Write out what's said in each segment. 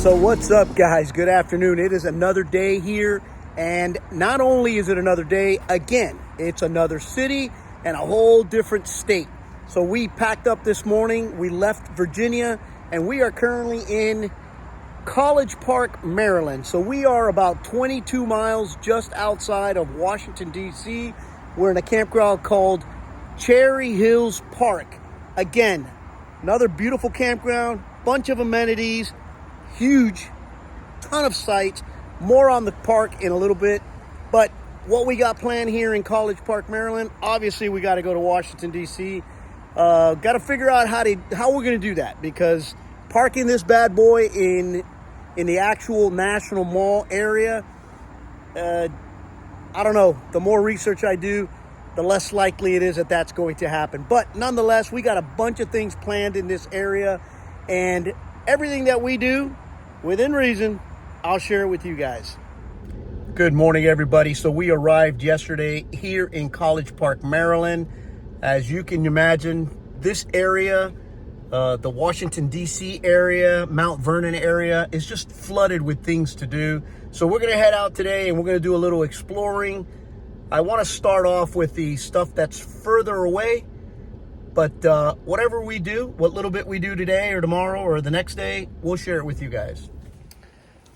So what's up, guys? Good afternoon. It is another day here, and not only is it another day, again, it's another city and a whole different state. So we packed up this morning, we left Virginia, and we are currently in College Park, Maryland. So we are about 22 miles just outside of Washington, D.C. We're in a campground called Cherry Hills Park. Again, another beautiful campground, bunch of amenities, huge, ton of sites. More on the park in a little bit. But what we got planned here in College Park, Maryland, obviously we got to go to Washington, D.C. Got to figure out how we're going to do that, because parking this bad boy in the actual National Mall area, I don't know. The more research I do, the less likely it is that that's going to happen. But nonetheless, we got a bunch of things planned in this area, and everything that we do, within reason, I'll share it with you guys. Good morning, everybody. So we arrived yesterday here in College Park, Maryland. As you can imagine, this area, the Washington, D.C. area, Mount Vernon area, is just flooded with things to do. So we're going to head out today and we're going to do a little exploring. I want to start off with the stuff that's further away. But whatever we do, what little bit we do today or tomorrow or the next day, we'll share it with you guys.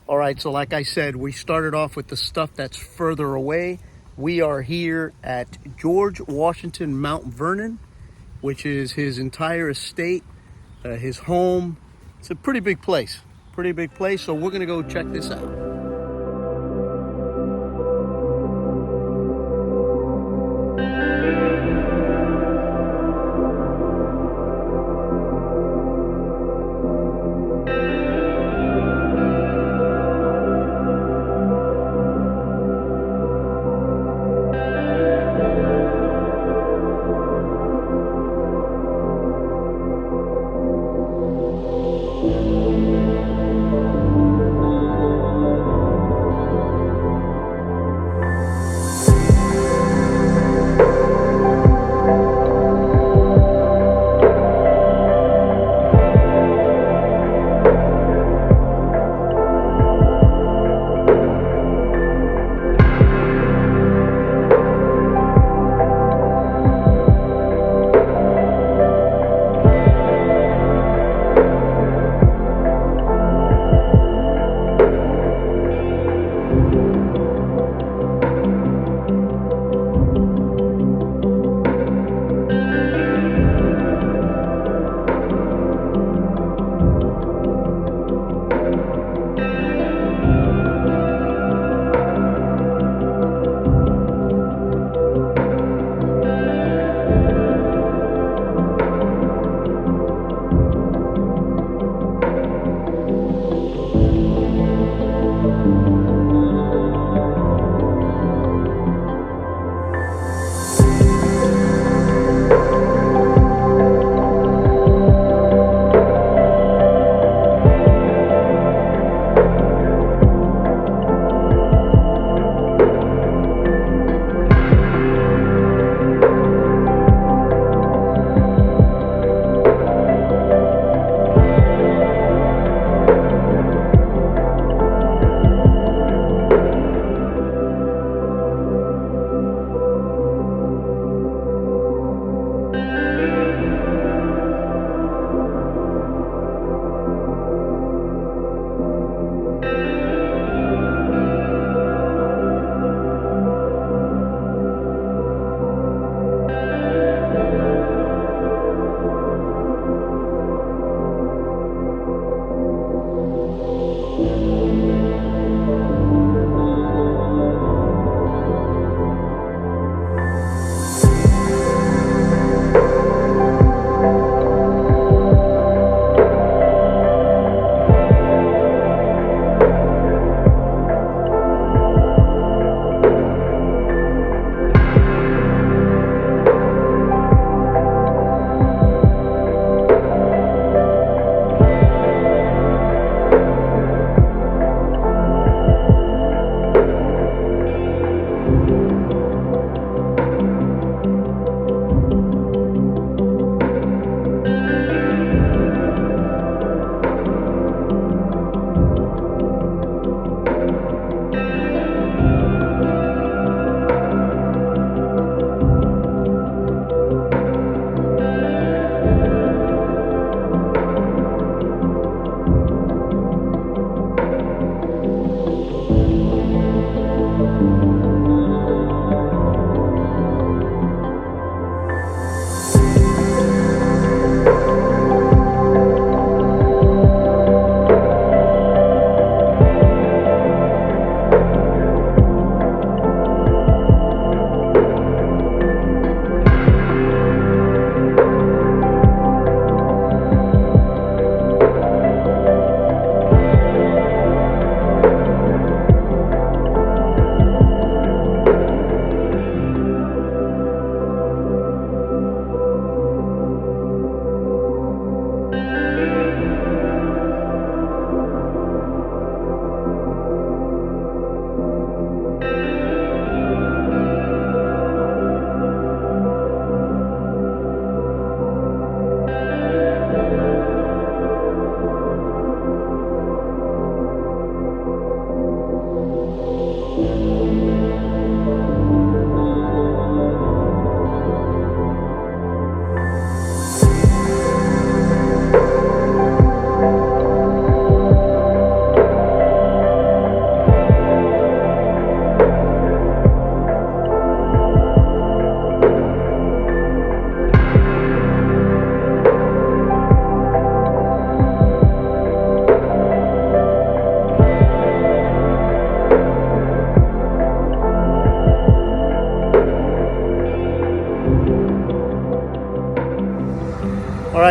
All right, so like I said, we started off with the stuff that's further away. We are here at George Washington Mount Vernon, which is his entire estate, his home. It's a pretty big place, so we're gonna go check this out.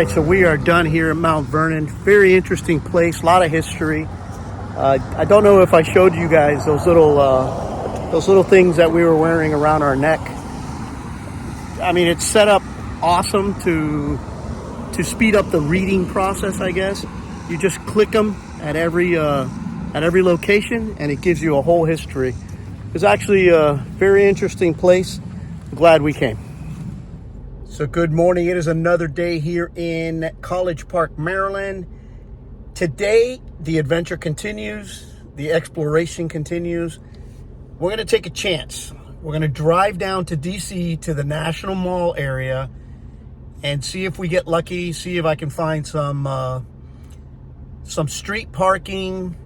right, so we are done here at Mount Vernon. Very interesting place, a lot of history. I don't know if I showed you guys those little things that we were wearing around our neck. I mean, it's set up awesome to speed up the reading process, I guess. You just click them at every location, and it gives you a whole history. It's actually a very interesting place. I'm glad we came. So good morning. It is another day here in College Park, Maryland. Today, the adventure continues. The exploration continues. We're going to take a chance. We're going to drive down to DC to the National Mall area and see if we get lucky, see if I can find some street parking.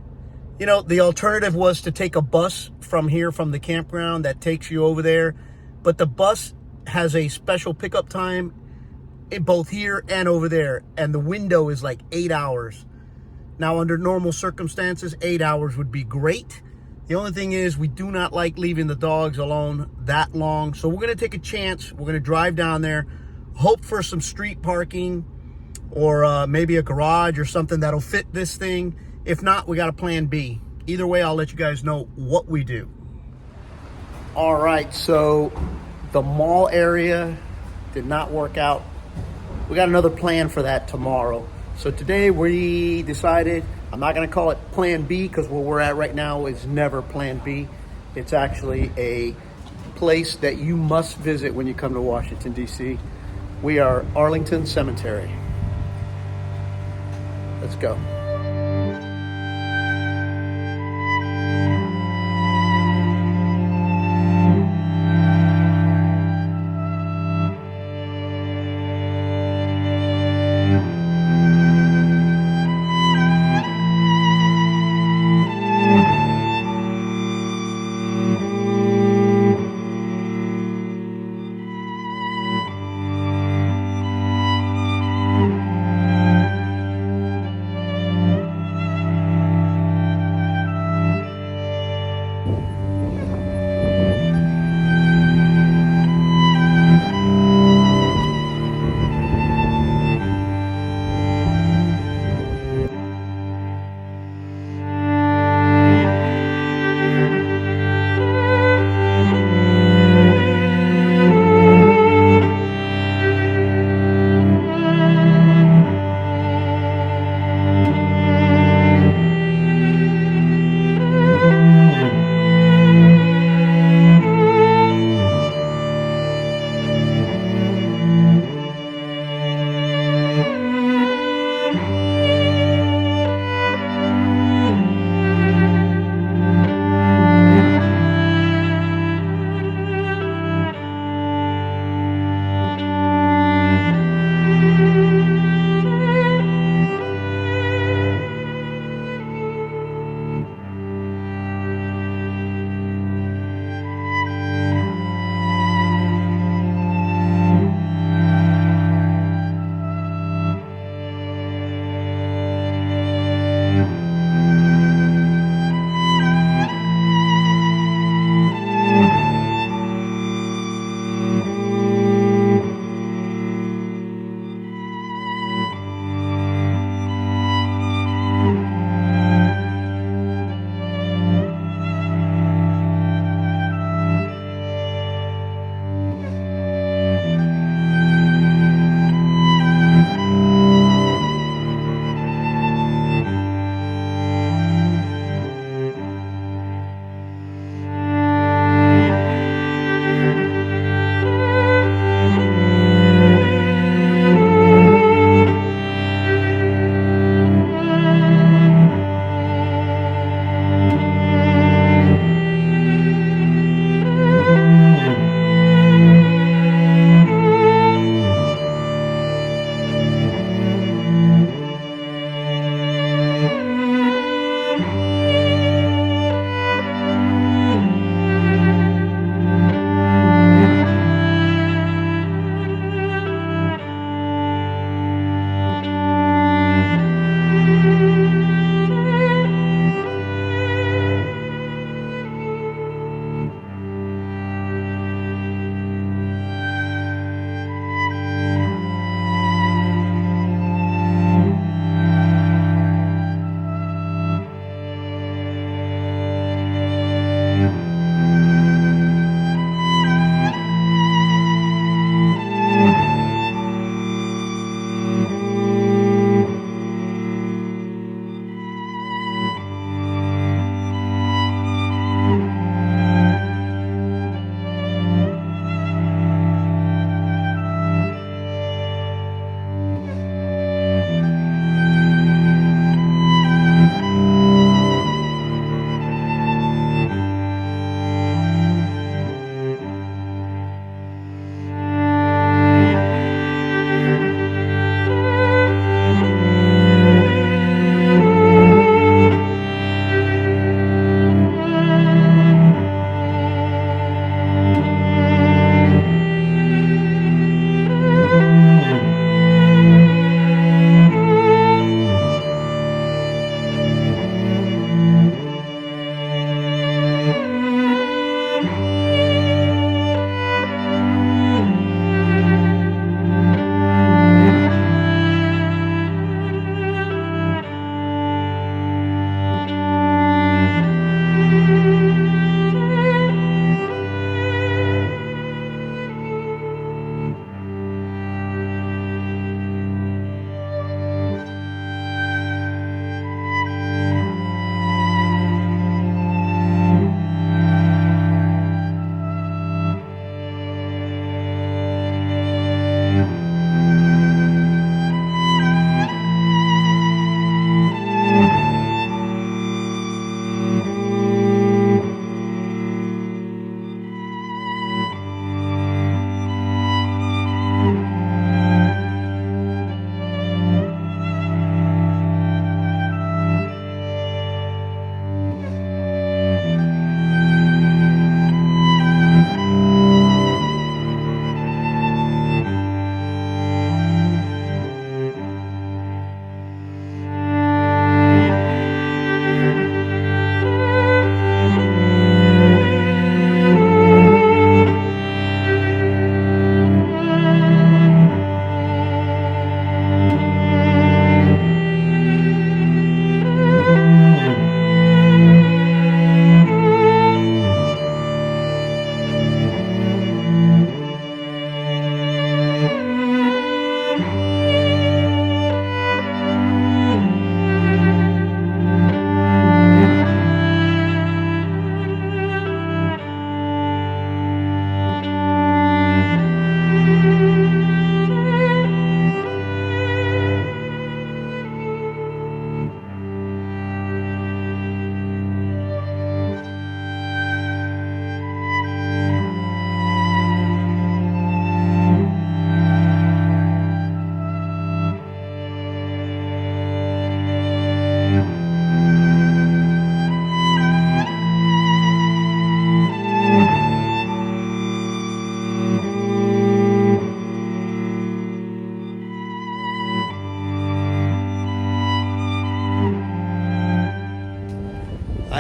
You know, the alternative was to take a bus from here, from the campground that takes you over there. But the bus has a special pickup time in both here and over there. And the window is like 8 hours. Now, under normal circumstances, 8 hours would be great. The only thing is we do not like leaving the dogs alone that long. So we're going to take a chance. We're going to drive down there, hope for some street parking or maybe a garage or something that'll fit this thing. If not, we got a plan B. Either way, I'll let you guys know what we do. All right, so the mall area did not work out. We got another plan for that tomorrow. So today we decided, I'm not going to call it plan B because where we're at right now is never plan B. It's actually a place that you must visit when you come to Washington, D.C. We are Arlington Cemetery. Let's go.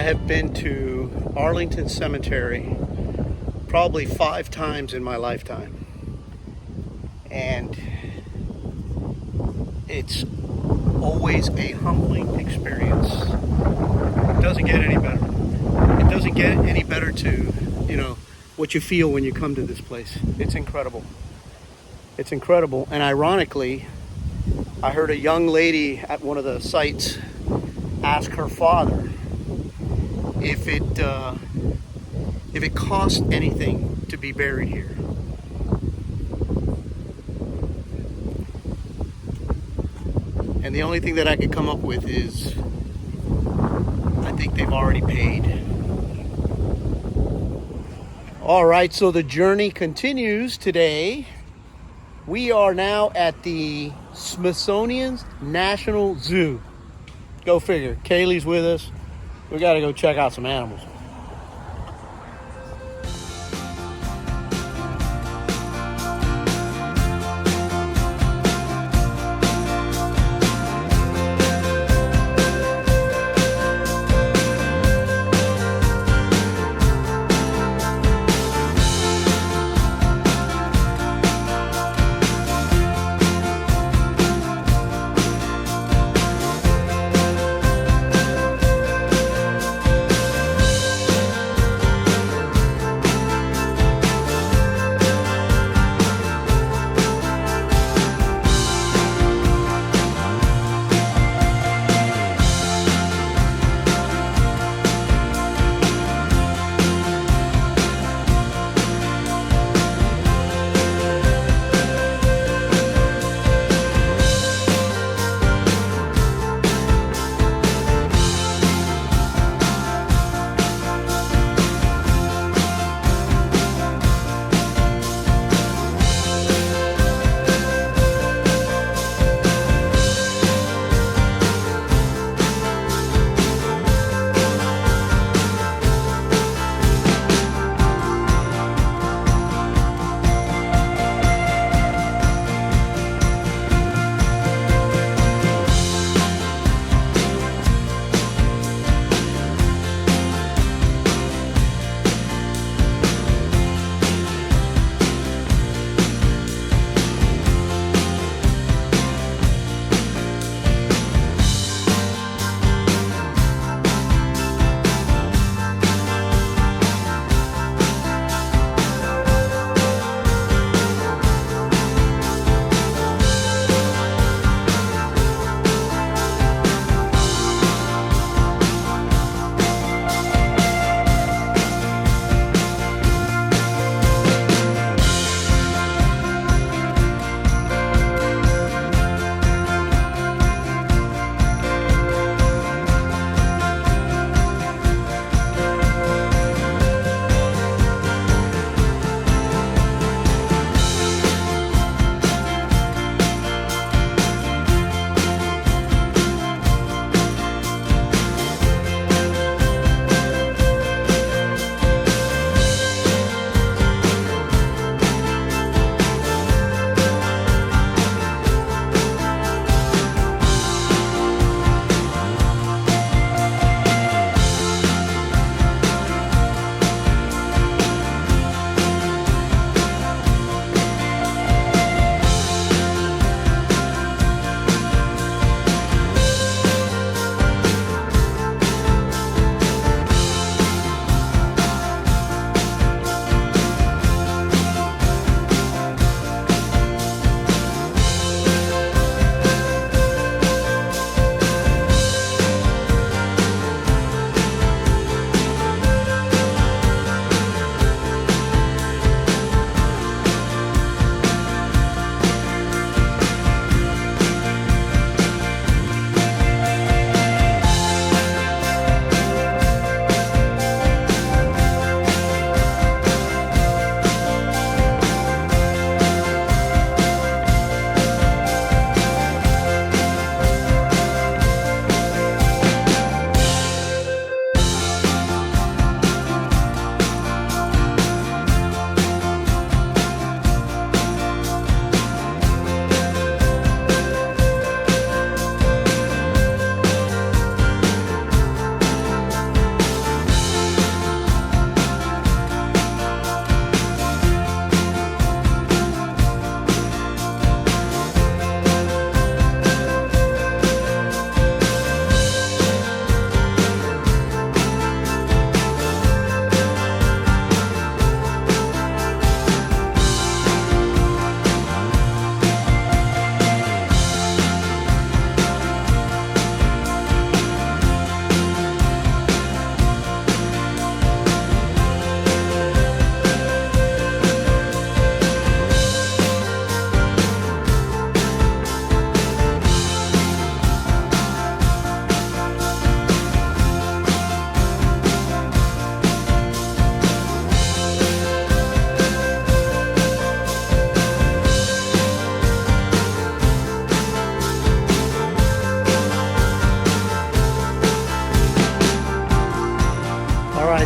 I have been to Arlington Cemetery probably 5 times in my lifetime. And it's always a humbling experience. It doesn't get any better. It doesn't get any better to, what you feel when you come to this place. It's incredible. It's incredible. And ironically, I heard a young lady at one of the sites ask her father if it cost anything to be buried here. And the only thing that I could come up with is, I think they've already paid. All right, so the journey continues today. We are now at the Smithsonian National Zoo. Go figure. Kaylee's with us. We got to go check out some animals.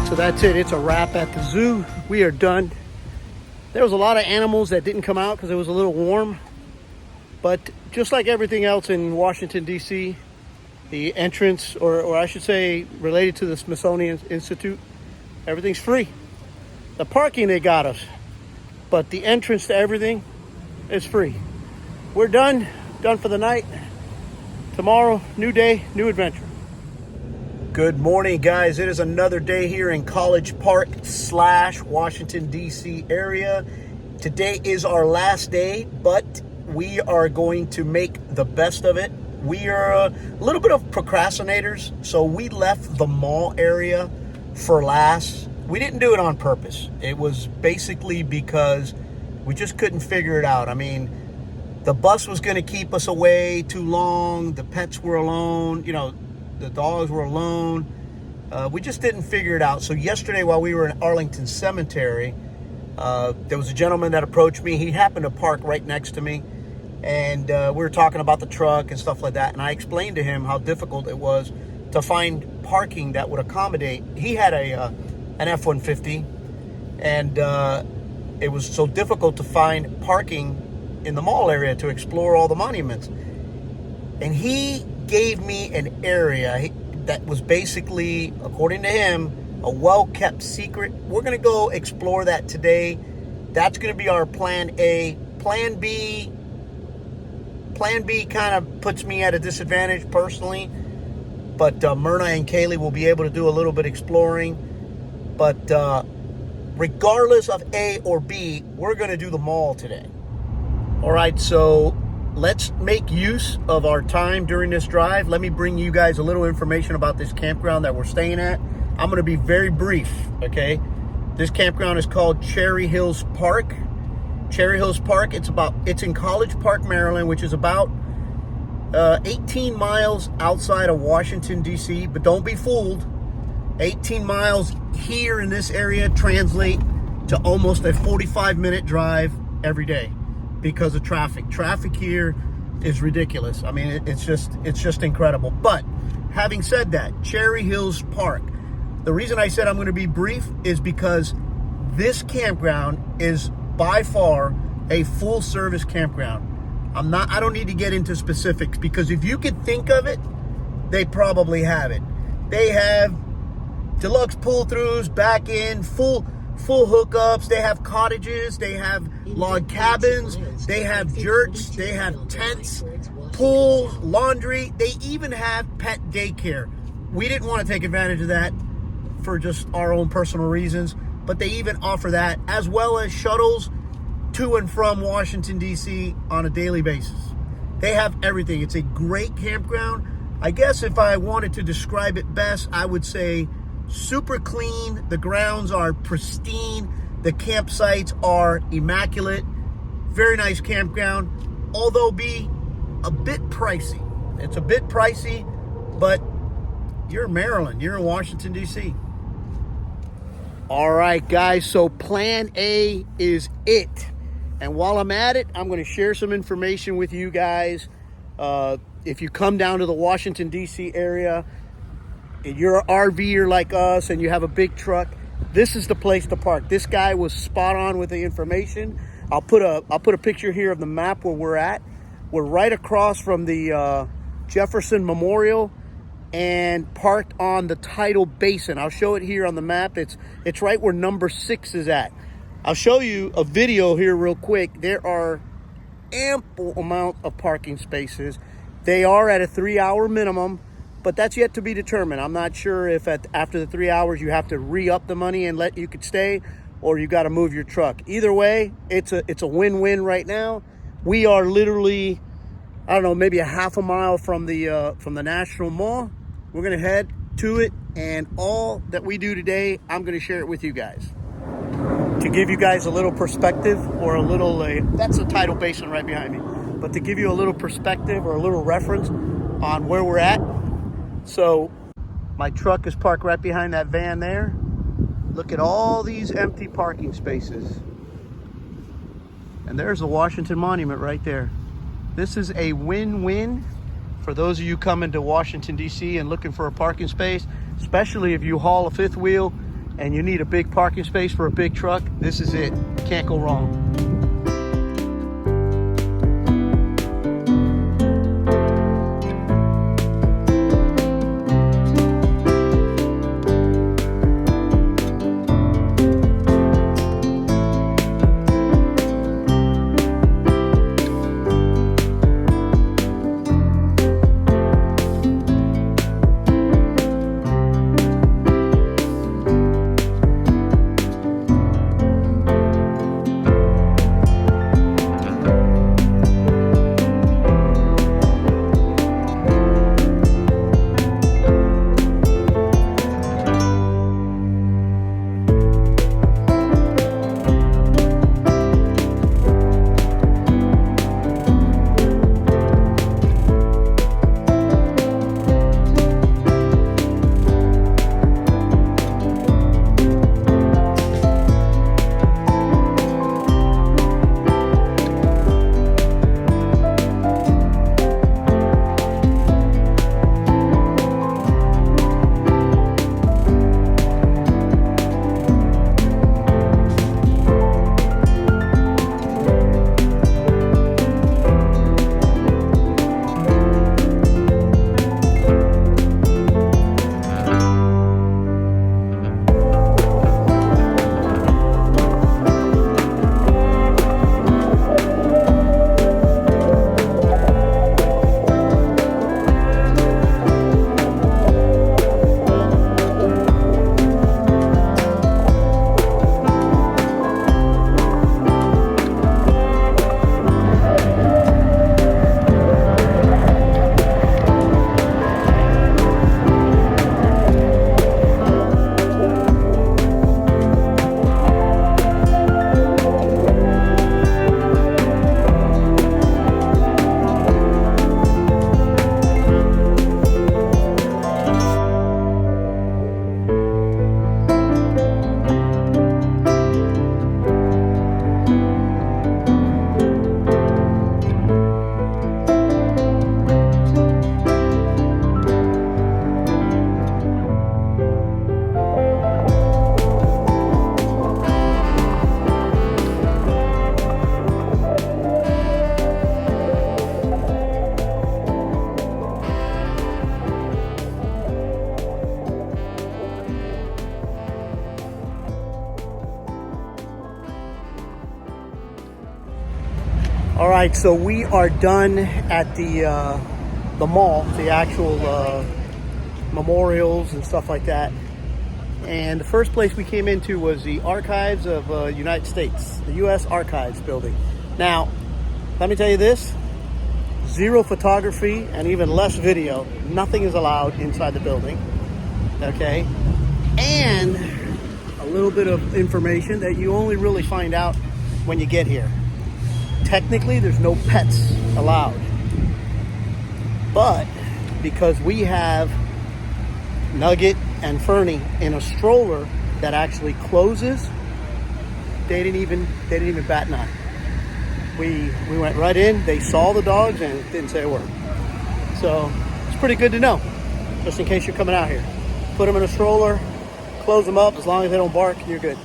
So that's it. It's a wrap at the zoo. We are done. There was a lot of animals that didn't come out because it was a little warm. But just like everything else in Washington, D.C., the entrance, or I should say related to the Smithsonian Institute, everything's free. The parking, they got us. But the entrance to everything is free. We're done for the night. Tomorrow, new day, new adventure. Good morning, guys. It is another day here in College Park / Washington, D.C. area. Today is our last day, but we are going to make the best of it. We are a little bit of procrastinators, so we left the mall area for last. We didn't do it on purpose. It was basically because we just couldn't figure it out. I mean, the bus was going to keep us away too long. The pets were alone. You know, the dogs were alone. We just didn't figure it out. So yesterday while we were in Arlington Cemetery, there was a gentleman that approached me. He happened to park right next to me. And we were talking about the truck and stuff like that. And I explained to him how difficult it was to find parking that would accommodate. He had an F-150. And it was so difficult to find parking in the mall area to explore all the monuments. And he gave me an area that was basically, according to him, a well-kept secret. We're going to go explore that today. That's going to be our plan A. Plan B kind of puts me at a disadvantage personally. But Myrna and Kaylee will be able to do a little bit exploring. But regardless of A or B, we're going to do the mall today. All right, so let's make use of our time during this drive. Let me bring you guys a little information about this campground that we're staying at. I'm going to be very brief, okay? This campground is called Cherry Hills Park. Cherry Hills Park, it's in College Park, Maryland, which is about 18 miles outside of Washington, D.C., but don't be fooled. 18 miles here in this area translate to almost a 45-minute drive every day because of traffic. Traffic here is ridiculous. I mean, it's just incredible. But having said that, Cherry Hills Park, the reason I said I'm going to be brief is because this campground is by far a full-service campground. I don't need to get into specifics because if you could think of it, they probably have it. They have deluxe pull-throughs, back in, full hookups. They have cottages. They have log cabins. They have yurts. They have tents, pools, laundry. They even have pet daycare. We didn't want to take advantage of that for just our own personal reasons, but they even offer that, as well as shuttles to and from Washington, D.C. on a daily basis. They have everything. It's a great campground. I guess if I wanted to describe it best, I would say super clean. The grounds are pristine. The campsites are immaculate. Very nice campground, although be a bit pricey. It's a bit pricey, but you're in Maryland. You're in Washington, D.C. All right, guys, so plan A is it. And while I'm at it, I'm going to share some information with you guys. If you come down to the Washington, D.C. area, and you're an RVer like us and you have a big truck, this is the place to park. This guy was spot on with the information. I'll put a picture here of the map where we're at. We're right across from the Jefferson Memorial and parked on the Tidal Basin. I'll show it here on the map. It's right where number 6 is at. I'll show you a video here real quick. There are ample amount of parking spaces. They are at a 3-hour minimum, but that's yet to be determined. I'm not sure if after the 3 hours you have to re-up the money and you could stay, or you got to move your truck. Either way, it's a win-win right now. We are literally, I don't know, maybe a half a mile from the National Mall. We're gonna head to it, and all that we do today, I'm gonna share it with you guys. To give you guys a little perspective, or a little, that's the Tidal Basin right behind me. But to give you a little perspective or a little reference on where we're at. So my truck is parked right behind that van there. Look at all these empty parking spaces. And there's the Washington Monument right there. This is a win-win for those of you coming to Washington, D.C. and looking for a parking space, especially if you haul a fifth wheel. and you need a big parking space for a big truck, this is it. Can't go wrong. All right, so we are done at the mall, the actual memorials and stuff like that. And the first place we came into was the Archives of United States, the U.S. Archives building. Now, let me tell you this, zero photography and even less video. Nothing is allowed inside the building, okay? And a little bit of information that you only really find out when you get here. Technically, there's no pets allowed. But because we have Nugget and Fernie in a stroller that actually closes, they didn't even bat an eye. We went right in, they saw the dogs and didn't say a word. So it's pretty good to know, just in case you're coming out here. Put them in a stroller, close them up, as long as they don't bark, you're good.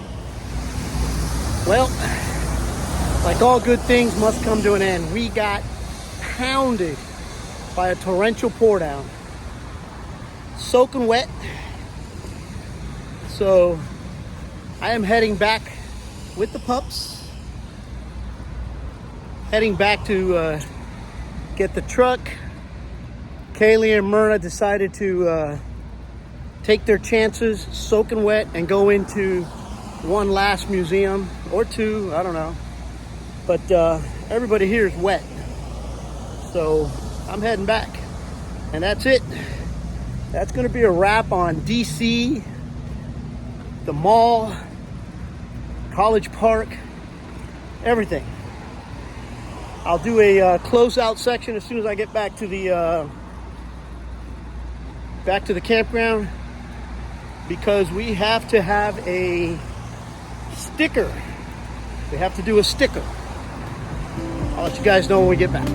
Well, like all good things must come to an end. We got pounded by a torrential pour down, soaking wet. So I am heading back with the pups, heading back to get the truck. Kaylee and Myrna decided to take their chances, soaking wet, and go into one last museum or two, I don't know. But everybody here is wet. So I'm heading back. And that's it. That's going to be a wrap on DC, the mall, College Park, everything. I'll do a closeout section as soon as I get back to the campground, because we have to have a sticker. We have to do a sticker. I'll let you guys know when we get back.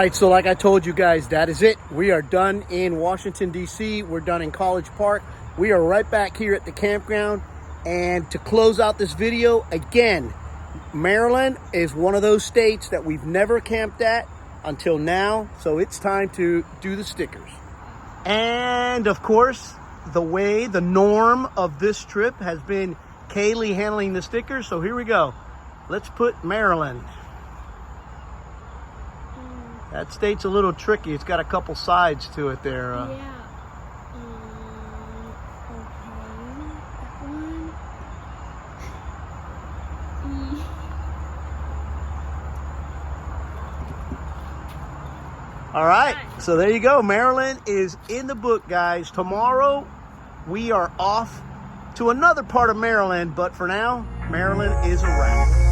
right, so like I told you guys, that is it. We are done in Washington, D.C. We're done in College Park. We are right back here at the campground. And to close out this video, again, Maryland is one of those states that we've never camped at until now. So it's time to do the stickers. And of course, the norm of this trip has been Kaylee handling the stickers. So here we go. Let's put Maryland. That state's a little tricky. It's got a couple sides to it there. Yeah. Okay. That one. All right. So there you go. Maryland is in the book, guys. Tomorrow, we are off to another part of Maryland. But for now, Maryland is a wrap.